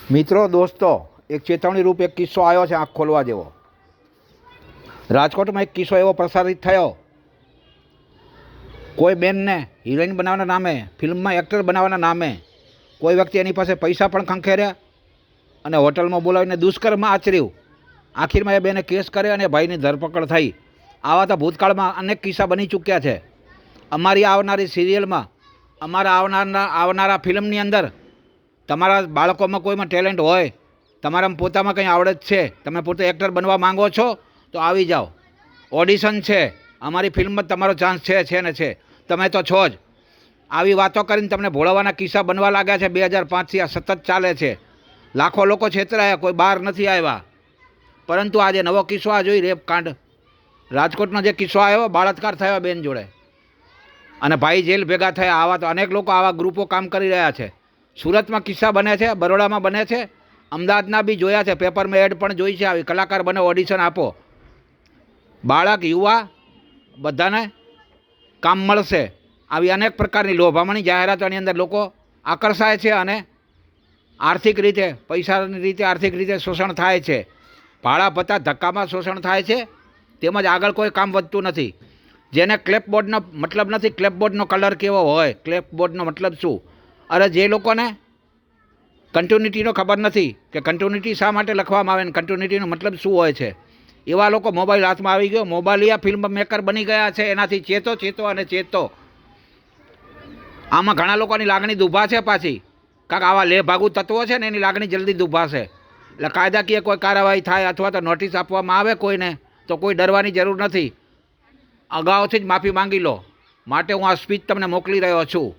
મિત્રો દોસ્તો, એક ચેતવણી રૂપ એક કિસ્સો આવ્યો છે આંખ ખોલવા જેવો. રાજકોટમાં એક કિસ્સો એવો પ્રસારિત થયો. કોઈ બેનને હિરોઈન બનાવવાના નામે, ફિલ્મમાં એક્ટર બનાવવાના નામે કોઈ વ્યક્તિ એની પાસે પૈસા પણ ખંખેર્યા અને હોટલમાં બોલાવીને દુષ્કર્મ આચર્યું. આખીરમાં એ બેને કેસ કર્યો અને ભાઈની ધરપકડ થઈ. આવા તો ભૂતકાળમાં અનેક કિસ્સા બની ચૂક્યા છે. અમારી આવનારી સિરિયલમાં, અમારા આવનારા ફિલ્મની અંદર તમારા બાળકોમાં કોઈમાં ટેલેન્ટ હોય, તમારામાં પોતામાં કંઈ આવડત છે, તમે પોતે એક્ટર બનવા માંગો છો તો આવી જાઓ. ઓડિશન છે, અમારી ફિલ્મમાં તમારો ચાન્સ છે ને છે, તમે તો છો જ. આવી વાતો કરીને તમને ભોળવવાના કિસ્સા બનવા લાગ્યા છે. 2005થી આ સતત ચાલે છે. લાખો લોકો છેતરાયા, કોઈ બહાર નથી આવ્યા. પરંતુ આજે નવો કિસ્સો આ જોઈ, રેપ કાંડ. રાજકોટનો જે કિસ્સો આવ્યો, બળાત્કાર થયો બેન જોડે અને ભાઈ જેલ ભેગા થયા. આવા તો અનેક લોકો, આવા ગ્રુપો કામ કરી રહ્યા છે. સુરતમાં કિસ્સા બને છે, બરોડામાં બને છે, અમદાવાદના બી જોયા છે, પેપરમાં એડ પણ જોઈ છે. આવી કલાકાર બનો, ઓડિશન આપો, બાળક યુવા બધાને કામ મળશે. આવી અનેક પ્રકારની લોભામણી જાહેરાતોની અંદર લોકો આકર્ષાય છે અને આર્થિક રીતે, પૈસાની રીતે, આર્થિક રીતે શોષણ થાય છે. ભાડા ભથ્થા ધક્કામાં શોષણ થાય છે. તેમજ આગળ કોઈ કામ વધતું નથી. જેને ક્લેપબોર્ડનો મતલબ નથી, ક્લેપબોર્ડનો કલર કેવો હોય, ક્લેપબોર્ડનો મતલબ શું. અરે જે લોકોને કન્ટિન્યુટીનો ખબર નથી કે કન્ટિન્યુટી શા માટે લખવામાં આવે ને કન્ટિન્યુટીનો મતલબ શું હોય છે, એવા લોકો મોબાઈલ હાથમાં આવી ગયો, મોબાઈલિયા ફિલ્મ મેકર બની ગયા છે. એનાથી ચેતો અને ચેતો. આમાં ઘણા લોકોની લાગણી દુભાશે પાછી, કારણ કે આવા લેભાગુ તત્વો છે ને એની લાગણી જલ્દી દુભાશે. એટલે કાયદાકીય કોઈ કાર્યવાહી થાય અથવા તો નોટિસ આપવામાં આવે કોઈને, તો કોઈ ડરવાની જરૂર નથી. અગાઉથી જ માફી માંગી લો. માટે હું આ સ્પીચ તમને મોકલી રહ્યો છું.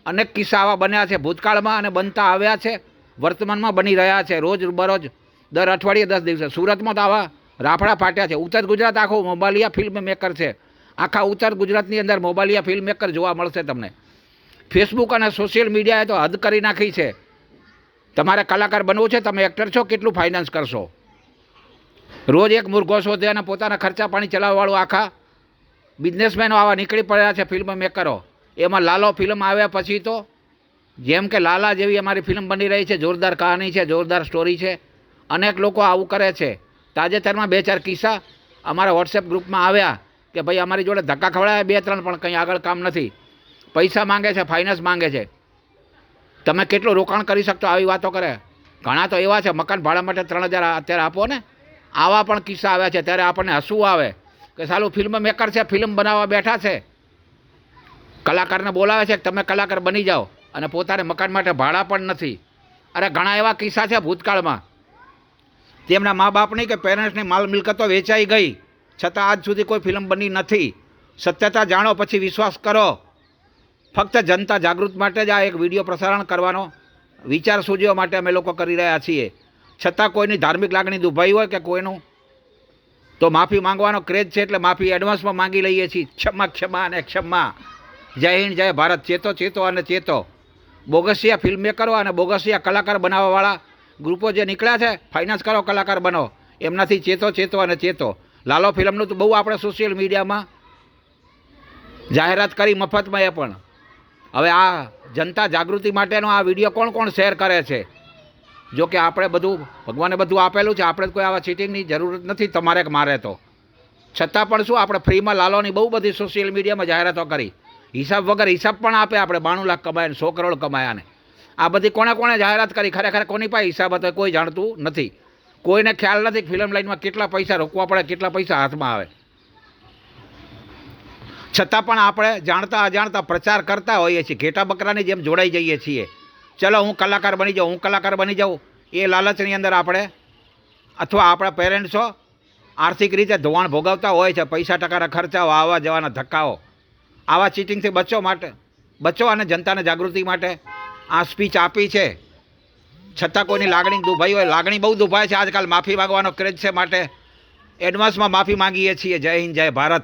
અનેક કિસ્સા આવા બન્યા છે ભૂતકાળમાં અને બનતા આવ્યા છે, વર્તમાનમાં બની રહ્યા છે. રોજ બરોજ, દર અઠવાડિયે 10 દિવસે. સુરતમાં તો આવા રાફડા ફાટ્યા છે. ઉત્તર ગુજરાત આખું મોબાઈલિયા ફિલ્મ મેકર છે. આખા ઉત્તર ગુજરાતની અંદર મોબાઈલિયા ફિલ્મ મેકર જોવા મળશે તમને. ફેસબુક અને સોશિયલ મીડિયાએ તો હદ કરી નાખી છે. તમારે કલાકાર બનવું છે, તમે એક્ટર છો, કેટલું ફાઇનાન્સ કરશો. રોજ એક મુર્ગો શોધે અને પોતાના ખર્ચા પાણી ચલાવવાવાળું આખા બિઝનેસમેનો આવા નીકળી પડ્યા છે, ફિલ્મ મેકરો. એમાં લાલો ફિલ્મ આવ્યા પછી તો જેમ કે લાલા જેવી અમારી ફિલ્મ બની રહી છે. જોરદાર કહાની છે, જોરદાર સ્ટોરી છે. અનેક લોકો આવું કરે છે. તાજેતરમાં 2-4 કિસ્સા અમારા વોટ્સએપ ગ્રુપમાં આવ્યા કે ભાઈ અમારી જોડે ધક્કા ખવડાયા 2-3, પણ કંઈ આગળ કામ નથી. પૈસા માંગે છે, ફાઇનાન્સ માંગે છે. તમે કેટલું રોકાણ કરી શકતો, આવી વાતો કરે. ઘણા તો એવા છે, મકાન ભાડા માટે 3000 અત્યારે આપો ને. આવા પણ કિસ્સા આવ્યા છે. ત્યારે આપણને હસવું આવે કે સાલું ફિલ્મ મેકર છે, ફિલ્મ બનાવવા બેઠા છે, કલાકારને બોલાવે છે તમે કલાકાર બની જાઓ અને પોતાને મકાન માટે ભાડા પણ નથી. અરે ઘણા એવા કિસ્સા છે ભૂતકાળમાં. તેમના મા બાપની કે પેરેન્ટ્સની માલ મિલકતો વેચાઈ ગઈ, છતાં આજ સુધી કોઈ ફિલ્મ બની નથી. સત્યતા જાણો પછી વિશ્વાસ કરો. ફક્ત જનતા જાગૃત માટે જ આ એક વિડીયો પ્રસારણ કરવાનો વિચાર સૂજ્યો માટે અમે લોકો કરી રહ્યા છીએ. છતાં કોઈની ધાર્મિક લાગણી દુભાઈ હોય કે કોઈનું, તો માફી માંગવાનો ક્રેઝ છે એટલે માફી એડવાન્સમાં માંગી લઈએ છીએ. ક્ષમા અને ક્ષમા. જય હિન્દ, જય ભારત. ચેતો અને ચેતો. બોગસિયા ફિલ્મ મેકરો અને બોગસિયા કલાકાર બનાવવાવાળા ગ્રુપો જે નીકળ્યા છે, ફાઇનાન્સ કરો, કલાકાર બનો, એમનાથી ચેતો અને ચેતો. લાલો ફિલ્મનું તો બહુ આપણે સોશિયલ મીડિયામાં જાહેરાત કરી મફતમાં. એ પણ હવે આ જનતા જાગૃતિ માટેનો આ વિડીયો કોણ શેર કરે છે. જો કે આપણે બધું, ભગવાને બધું આપેલું છે, આપણે કોઈ આવા ચીટિંગની જરૂરત નથી તમારે કે મારે તો. છતાં પણ શું, આપણે ફ્રીમાં લાલોની બહુ બધી સોશિયલ મીડિયામાં જાહેરાતો કરી. હિસાબ વગર હિસાબ પણ આપે. આપણે 92 લાખ કમાયા ને 100 કરોડ કમાયા ને આ બધી કોણે જાહેરાત કરી. ખરેખર કોની પાસે હિસાબ હતો કોઈ જાણતું નથી. કોઈને ખ્યાલ નથી ફિલ્મ લાઇનમાં કેટલા પૈસા રોકવા પડે, કેટલા પૈસા હાથમાં આવે. છતાં પણ આપણે જાણતા અજાણતા પ્રચાર કરતા હોઈએ છીએ. ઘેટા બકરાની જેમ જોડાઈ જઈએ છીએ. ચલો હું કલાકાર બની જાઉં, એ લાલચની અંદર આપણે અથવા આપણા પેરેન્ટ્સો આર્થિક રીતે ધોવાણ ભોગવતા હોય છે. પૈસા ટકાના ખર્ચાઓ, આવવા જવાના ધક્કાઓ. આવા ચીટિંગથી બચો અને જનતાને જાગૃતિ માટે આ સ્પીચ આપી છે. છતાં કોઈની લાગણી દુભાઈ હોય, લાગણી બહુ દુભાય છે આજકાલ. માફી માગવાનો ક્રેઝ છે માટે એડવાન્સમાં માફી માંગીએ છીએ. જય હિન્દ, જય ભારત.